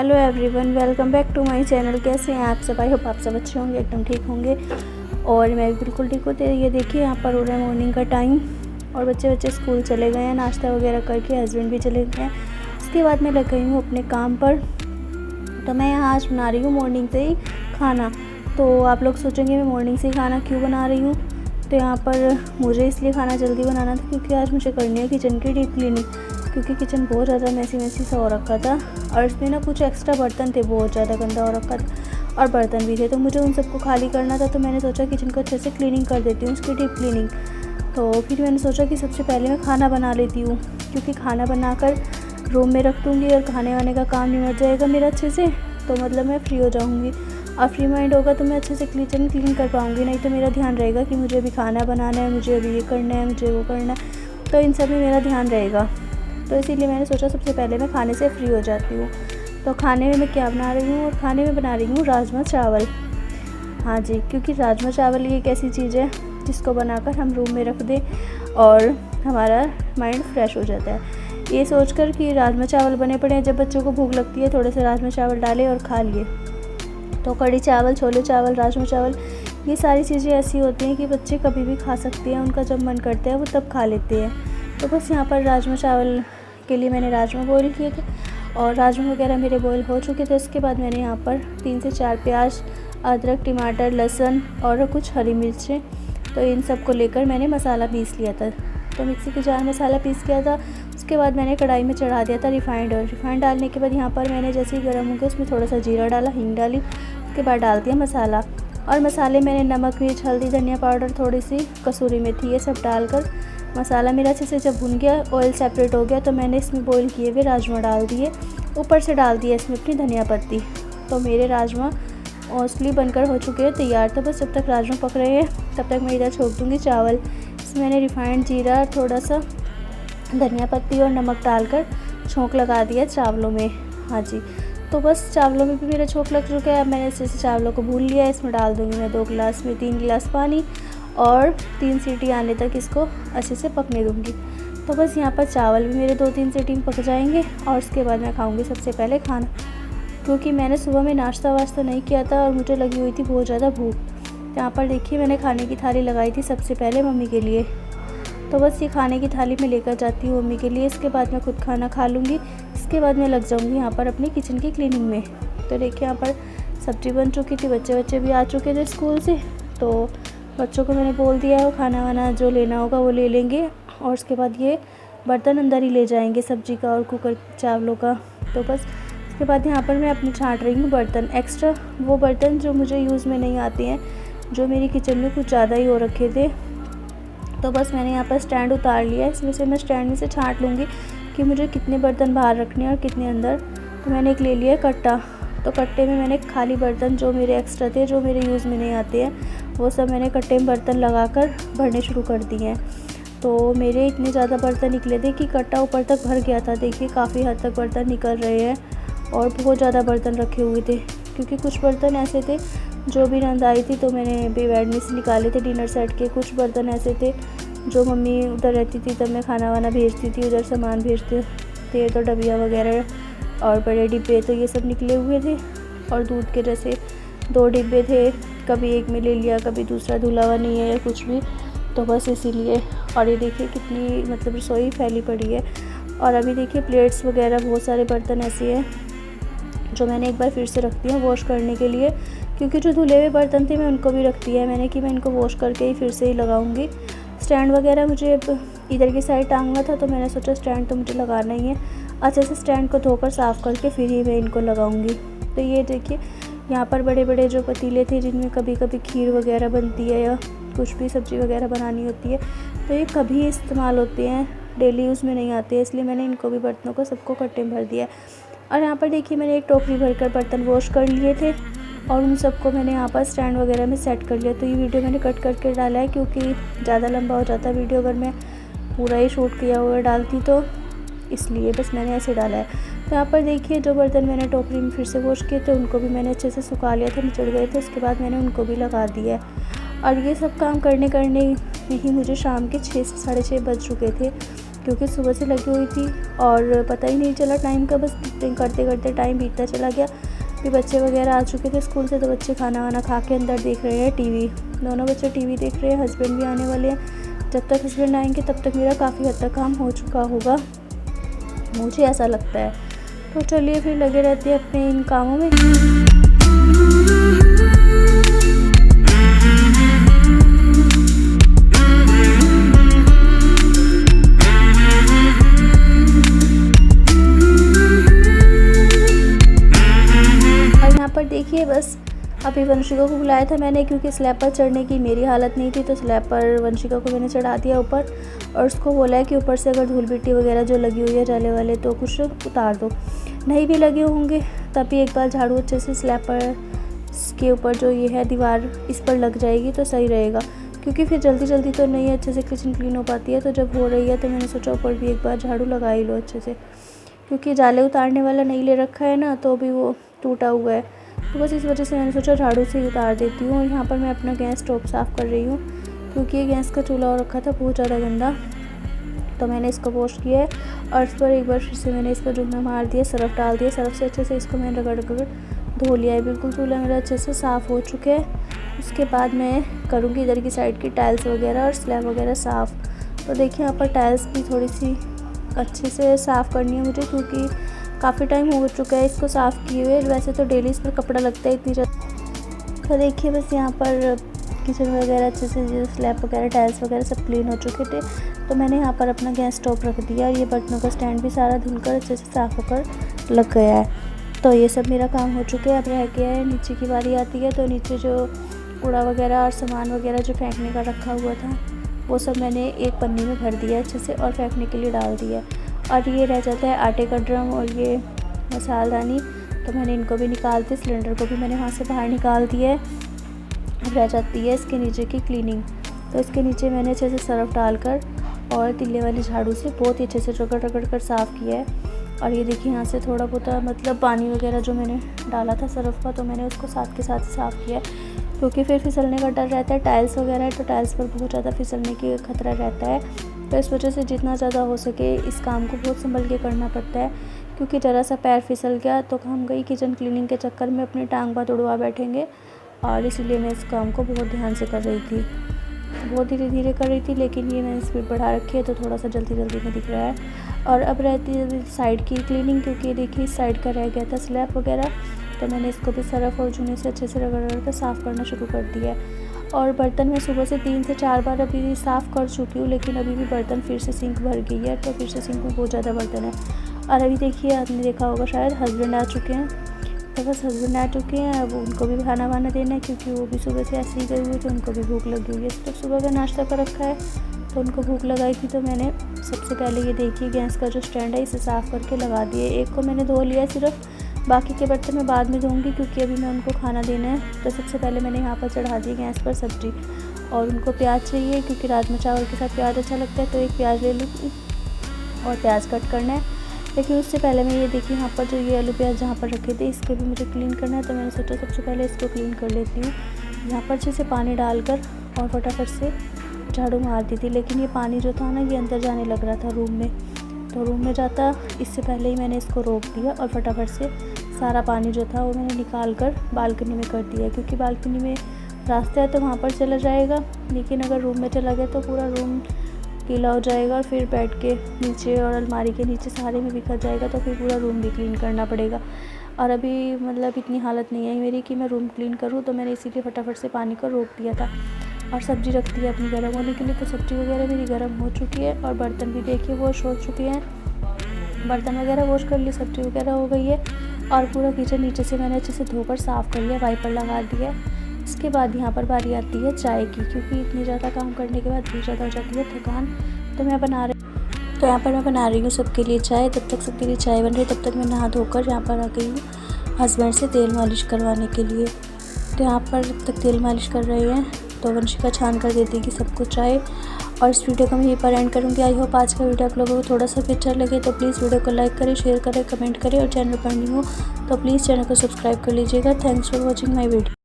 Hello everyone, welcome back to my channel. कैसे हैं आप सब? आई होप आप सब अच्छे होंगे, एकदम ठीक होंगे। और मैं भी बिल्कुल ठीक हूँ। तो ये देखिए यहाँ पर हो रहा है मॉर्निंग का टाइम और बच्चे स्कूल चले गए हैं, नाश्ता वगैरह करके हस्बैंड भी चले गए हैं। उसके बाद मैं लग गई हूँ अपने काम पर। तो मैं यहाँ आज बना रही हूँ मॉर्निंग से ही खाना। तो आप लोग सोचेंगे मैं मॉर्निंग से ही खाना क्यों बना रही हूँ। तो यहाँ पर मुझे इसलिए खाना जल्दी बनाना था क्योंकि आज मुझे करनी है किचन की डीप क्लीनिंग, क्योंकि किचन बहुत ज़्यादा मैसी सा हो रखा था और इसमें ना कुछ एक्स्ट्रा बर्तन थे, बहुत ज़्यादा गंदा हो रखा था और बर्तन भी थे। तो मुझे उन सबको खाली करना था। तो मैंने सोचा किचन को अच्छे से क्लीनिंग कर देती हूँ, उसकी डीप क्लीनिंग। तो फिर मैंने सोचा कि सबसे पहले मैं खाना बना लेती हूँ, क्योंकि खाना बनाकर रूम में रख दूँगी और खाने वाने का काम निमट जाएगा मेरा अच्छे से। तो मतलब मैं फ्री हो जाऊँगी और फ्री माइंड होगा तो मैं अच्छे से किचन क्लीन कर पाऊँगी। नहीं तो मेरा ध्यान रहेगा कि मुझे अभी खाना बनाना है, मुझे अभी ये करना है, मुझे वो करना है, तो इन सब में मेरा ध्यान रहेगा। तो इसीलिए मैंने सोचा सबसे पहले मैं खाने से फ्री हो जाती हूँ। तो खाने में मैं क्या बना रही हूँ, और खाने में बना रही हूँ राजमा चावल। हाँ जी, क्योंकि राजमा चावल ये एक ऐसी चीज़ है जिसको बनाकर हम रूम में रख दें और हमारा माइंड फ्रेश हो जाता है। ये सोचकर कि राजमा चावल बने पड़े हैं, जब बच्चों को भूख लगती है थोड़े से राजमा चावल डालें और खा लिए। तो कढ़ी चावल, छोले चावल, राजमा चावल, ये सारी चीज़ें ऐसी होती हैं कि बच्चे कभी भी खा सकते हैं, उनका जब मन करता है वो तब खा लेते हैं। तो बस यहाँ पर राजमा चावल के लिए मैंने राजमा बॉईल किए थे और राजमा वगैरह मेरे बॉईल हो चुके थे। उसके बाद मैंने यहाँ पर 3 से 4 प्याज, अदरक, टमाटर, लहसुन और कुछ हरी मिर्चें, तो इन सब को लेकर मैंने मसाला पीस लिया था। तो मिक्सी के जार मसाला पीस किया था। उसके बाद मैंने कढ़ाई में चढ़ा दिया था रिफाइंड ऑयल। रिफाइंड डालने के बाद यहाँ पर मैंने जैसे ही गर्म हो गया उसमें थोड़ा सा जीरा डाला, हींग डाली। उसके बाद डाल दिया मसाला और मसाले मैंने नमक, मिर्च, हल्दी, धनिया पाउडर, थोड़ी सी कसूरी मेथी, ये सब डालकर मसाला मेरा अच्छे से जब भुन गया, ऑयल सेपरेट हो गया, तो मैंने इसमें बॉईल किए हुए राजमा डाल दिए। ऊपर से डाल दिया इसमें अपनी धनिया पत्ती। तो मेरे राजमा मोस्टली बनकर हो चुके हैं तैयार। तो बस जब तक राजमा पक रहे हैं तब तक मैं इधर छोड़ दूँगी चावल। इसमें मैंने रिफाइंड जीरा, थोड़ा सा धनिया पत्ती और नमक डालकर छोंक लगा दिया चावलों में। हाँ जी, तो बस चावलों में भी मेरा छोंक लग चुका है। अब मैंने अच्छे से चावलों को भून लिया है। इसमें डाल दूँगी मैं 2 गिलास में 3 गिलास पानी और 3 सीटी आने तक इसको अच्छे से पकने दूँगी। तो बस यहाँ पर चावल भी मेरे 2-3 सीटी में पक जाएंगे और उसके बाद मैं खाऊँगी सबसे पहले खाना, क्योंकि मैंने सुबह में नाश्ता वाश्ता नहीं किया था और मुझे लगी हुई थी बहुत ज़्यादा भूख। यहाँ पर देखिए मैंने खाने की थाली लगाई थी सबसे पहले मम्मी के लिए। तो बस ये खाने की थाली में लेकर जाती हूँ मम्मी के लिए। इसके बाद मैं खुद खाना खा लूँगी। इसके बाद मैं लग जाऊँगी यहाँ पर अपनी किचन की क्लीनिंग में। तो देखिए यहाँ पर सब्ज़ी बन चुकी थी, बच्चे भी आ चुके थे स्कूल से। तो बच्चों को मैंने बोल दिया है खाना वाना जो लेना होगा वो ले लेंगे और उसके बाद ये बर्तन अंदर ही ले जाएंगे सब्ज़ी का और कुकर चावलों का। तो बस इसके बाद यहाँ पर मैं अपनी छाँट रही हूँ बर्तन, एक्स्ट्रा वो बर्तन जो मुझे यूज़ में नहीं आते हैं, जो मेरी किचन में कुछ ज़्यादा ही हो रखे थे। तो बस मैंने यहाँ पर स्टैंड उतार लिया है। इसमें से मैं स्टैंड में से छाँट लूँगी कि मुझे कितने बर्तन बाहर रखने हैं और कितने अंदर। तो मैंने एक ले लिया है कट्टा। तो कट्टे में मैंने खाली बर्तन जो मेरे एक्स्ट्रा थे, जो मेरे यूज़ में नहीं आते हैं, वो सब मैंने कट्टे में बर्तन लगाकर भरने शुरू कर दिए हैं। तो मेरे इतने ज़्यादा बर्तन निकले थे कि कट्टा ऊपर तक भर गया था। देखिए काफ़ी हद तक बर्तन निकल रहे हैं और बहुत ज़्यादा बर्तन रखे हुए थे, क्योंकि कुछ बर्तन ऐसे थे जो भी नंद आई थी तो मैंने बेड में से निकाले थे डिनर सेट के। कुछ बर्तन ऐसे थे जो मम्मी उधर रहती थी तब मैं खाना वाना भेजती थी, उधर सामान भेजते थे, तो डबिया वगैरह और बड़े डिब्बे, तो ये सब निकले हुए थे। और दूध के जैसे 2 डिब्बे थे, कभी एक में ले लिया, कभी दूसरा धुला हुआ नहीं है या कुछ भी, तो बस इसीलिए। और ये देखिए कितनी मतलब रसोई फैली पड़ी है। और अभी देखिए प्लेट्स वगैरह, बहुत सारे बर्तन ऐसे हैं जो मैंने एक बार फिर से रख दिया वॉश करने के लिए, क्योंकि जो धुले हुए बर्तन थे मैं उनको भी रख दिया है मैंने कि मैं इनको वॉश करके ही फिर से ही लगाऊंगी। स्टैंड वगैरह मुझे इधर की साइड टांगना था, तो मैंने सोचा स्टैंड तो मुझे लगाना ही है, अच्छे से स्टैंड को धोकर साफ़ करके फिर ही मैं इनको लगाऊंगी। तो ये देखिए यहाँ पर बड़े बड़े जो पतीले थे जिनमें कभी कभी खीर वगैरह बनती है या कुछ भी सब्ज़ी वगैरह बनानी होती है, तो ये कभी इस्तेमाल होते हैं, डेली यूज़ में नहीं आते हैं, इसलिए मैंने इनको भी बर्तनों को सबको कट्टे में भर दिया। और यहाँ पर देखिए मैंने एक टोकरी भरकर बर्तन वॉश कर लिए थे और उन सबको मैंने यहाँ पर स्टैंड वगैरह में सेट कर लिया। तो ये वीडियो मैंने कट करके डाला है क्योंकि ज़्यादा लंबा हो जाता वीडियो अगर मैं पूरा ही शूट किया हुआ डालती, तो इसलिए बस मैंने ऐसे डाला है। तो यहाँ पर देखिए जो बर्तन मैंने टोकरी में फिर से वॉश किए थे उनको भी मैंने अच्छे से सुखा लिया था, निचड़ गए थे, उसके बाद मैंने उनको भी लगा दिया है। और ये सब काम करने में ही मुझे शाम के 6 से 6:30 बज चुके थे। क्योंकि सुबह से लगी हुई थी और पता ही नहीं चला टाइम का, बस करते करते टाइम बीतता चला गया। फिर बच्चे वगैरह आ चुके थे स्कूल से, तो बच्चे खाना वाना खा के अंदर देख रहे हैं टीवी। दोनों बच्चे टीवी देख रहे हैं, हस्बैंड भी आने वाले हैं। जब तक हस्बैंड आएंगे तब तक मेरा काफ़ी हद तक काम हो चुका होगा, मुझे ऐसा लगता है। तो चलिए फिर लगे रहते हैं अपने इन कामों में। पर देखिए बस अभी वंशिका को बुलाया था मैंने, क्योंकि स्लैब पर चढ़ने की मेरी हालत नहीं थी, तो स्लैब पर वंशिका को मैंने चढ़ा दिया ऊपर और उसको बोला है कि ऊपर से अगर धूल मिट्टी वगैरह जो लगी हुई है जाले वाले तो कुछ उतार दो। नहीं भी लगे होंगे तभी एक बार झाड़ू अच्छे से स्लैब पर के ऊपर जो ये है दीवार इस पर लग जाएगी तो सही रहेगा, क्योंकि फिर जल्दी जल्दी तो नहीं अच्छे से किचन क्लीन हो पाती है। तो जब हो रही है तो मैंने सोचा ऊपर भी एक बार झाड़ू लगा ही लो अच्छे से, क्योंकि जाले उतारने वाला नहीं ले रखा है ना, तो भी वो टूटा हुआ है। तो बस इस वजह से मैंने सोचा झाड़ू से ही उतार देती हूँ। और यहाँ पर मैं अपना गैस स्टोव साफ़ कर रही हूँ, क्योंकि ये गैस का चूल्हा और रखा था बहुत ज़्यादा गंदा, तो मैंने इसको वॉश किया है और इस पर एक बार फिर से मैंने इस पर जुम्मा मार दिया, सरफ डाल दिया, सरफ से अच्छे से इसको मैंने रगड़ धो लिया है। बिल्कुल चूल्हा मेरा अच्छे से साफ़ हो चुका है। उसके बाद मैं करूँगी इधर की साइड की टाइल्स वगैरह और स्लैब वगैरह साफ़। तो देखिए यहाँ पर टाइल्स भी थोड़ी सी अच्छे से साफ़ करनी है मुझे, क्योंकि काफ़ी टाइम हो चुका है इसको साफ़ किए हुए। वैसे तो डेली इस पर कपड़ा लगता है इतनी ज़्यादा। तो देखिए बस यहाँ पर किचन वगैरह अच्छे से जो स्लैब वगैरह टाइल्स वगैरह सब क्लीन हो चुके थे, तो मैंने यहाँ पर अपना गैस स्टोव रख दिया और ये बर्तनों का स्टैंड भी सारा धुलकर अच्छे से साफ़ होकर लग गया है। तो ये सब मेरा काम हो चुका है। अब रह गया है नीचे की बारी आती है, तो नीचे जो कूड़ा वगैरह और सामान वगैरह जो फेंकने का रखा हुआ था वो सब मैंने एक पन्नी में भर दिया अच्छे से और फेंकने के लिए डाल दिया। और ये रह जाता है आटे का ड्रम और ये मसालदानी, तो मैंने इनको भी निकाल दिया, सिलेंडर को भी मैंने वहाँ से बाहर निकाल दिया है। अब रह जाती है इसके नीचे की क्लीनिंग। तो इसके नीचे मैंने अच्छे से सरफ डालकर और तिल्ले वाली झाड़ू से बहुत ही अच्छे से रगड़ कर साफ़ किया है। और ये देखिए यहाँ से थोड़ा बहुत मतलब पानी वगैरह जो मैंने डाला था सरफ का, तो मैंने उसको साथ के साथ साफ़ किया, क्योंकि फिर फिसलने का डर रहता है। टाइल्स वगैरह है तो टाइल्स पर बहुत ज़्यादा फिसलने की खतरा रहता है, तो इस वजह से जितना ज़्यादा हो सके इस काम को बहुत संभल के करना पड़ता है, क्योंकि ज़रा सा पैर फिसल गया तो हम गई किचन क्लीनिंग के चक्कर में अपनी टांग बात उड़वा बैठेंगे। और इसलिए मैं इस काम को बहुत ध्यान से कर रही थी, बहुत धीरे धीरे कर रही थी, लेकिन ये मैंने स्पीड बढ़ा रखी है तो थोड़ा सा जल्दी में दिख रहा है। और अब रहती है साइड की क्लीनिंग, क्योंकि देखिए इस साइड का रह गया था स्लैब वगैरह, तो मैंने इसको भी सरफ और चूने से अच्छे से रगड़ कर साफ़ करना शुरू कर दिया है। और बर्तन मैं सुबह से 3 से 4 बार अभी साफ़ कर चुकी हूँ, लेकिन अभी भी बर्तन फिर से सिंक भर गई है, तो फिर से सिंक में बहुत ज़्यादा बर्तन है। और अभी देखिए आपने देखा होगा शायद हस्बैंड आ चुके हैं, तो बस हस्बैंड आ चुके हैं। अब उनको भी खाना वाना देना है, क्योंकि वो भी सुबह से ऐसे ही गए हुए थे, उनको भी भूख लगी हुई है। तो सुबह का नाश्ता कर रखा है तो उनको भूख लगाई थी, तो मैंने सबसे पहले ये देखिए गैस का जो स्टैंड है इसे साफ़ करके लगा दिए। एक को मैंने धो लिया सिर्फ, बाकी के बर्तन मैं बाद में धोऊंगी, क्योंकि अभी मैं उनको खाना देना है। तो सबसे पहले मैंने यहाँ पर चढ़ा दी गैस पर सब्ज़ी, और उनको प्याज चाहिए, क्योंकि राजमा चावल के साथ प्याज अच्छा लगता है, तो एक प्याज ले लूँगी और प्याज कट करना है। लेकिन उससे पहले मैं ये देखिए यहाँ पर जो ये आलू प्याज जहाँ पर रखे थे इसको भी मुझे क्लीन करना है, तो मैंने सोचा सबसे पहले इसको क्लीन कर लेती हूँ। यहाँ पर अच्छे से पानी डालकर और फटाफट से झाड़ू मार दी थी, लेकिन ये पानी जो था ना ये अंदर जाने लग रहा था रूम में, तो रूम में जाता इससे पहले ही मैंने इसको रोक दिया और फटाफट से सारा पानी जो था वो मैंने निकाल कर बालकनी में कर दिया, क्योंकि बालकनी में रास्ता है तो वहाँ पर चला जाएगा, लेकिन अगर रूम में चला गया तो पूरा रूम गीला हो जाएगा और फिर बेड के नीचे और अलमारी के नीचे सारे में बिखर जाएगा, तो फिर पूरा रूम भी क्लीन करना पड़ेगा। और अभी मतलब इतनी हालत नहीं है मेरी कि मैं रूम क्लीन करूँ, तो मैंने इसीलिए फटाफट से पानी को रोक दिया था। और सब्ज़ी रख दी है अपनी गर्म होने के लिए, तो सब्ज़ी वगैरह मेरी गर्म हो चुकी है और बर्तन भी देखिए वॉश हो चुके हैं। बर्तन वगैरह वॉश कर लिए, सब्ज़ी वगैरह हो गई है और पूरा किचन नीचे से मैंने अच्छे से धोकर साफ़ कर लिया, वाइपर लगा दिया। इसके बाद यहाँ पर बारी आती है चाय की, क्योंकि इतनी ज़्यादा काम करने के बाद बहुत ज़्यादा हो जाती है थकान। तो यहाँ पर मैं बना रही हूँ सबके लिए चाय। तब तक सबके लिए चाय बन रही, तब तक मैं नहा धोकर यहाँ पर आ गई हूँ हस्बैंड से तेल मालिश करवाने के लिए। तो यहाँ पर जब तक तेल मालिश कर रहे हैं तो वंशिका छान कर दे देगी सबको चाय। और इस वीडियो को मैं यहीं पर एंड करूँगी। आई होप आज का वीडियो आप लोगों को थोड़ा सा भी अच्छा लगे, तो प्लीज़ वीडियो को लाइक करें, शेयर करें, कमेंट करें और चैनल पर न्यू हो तो प्लीज़ चैनल को सब्सक्राइब कर लीजिएगा। Thanks for watching my video.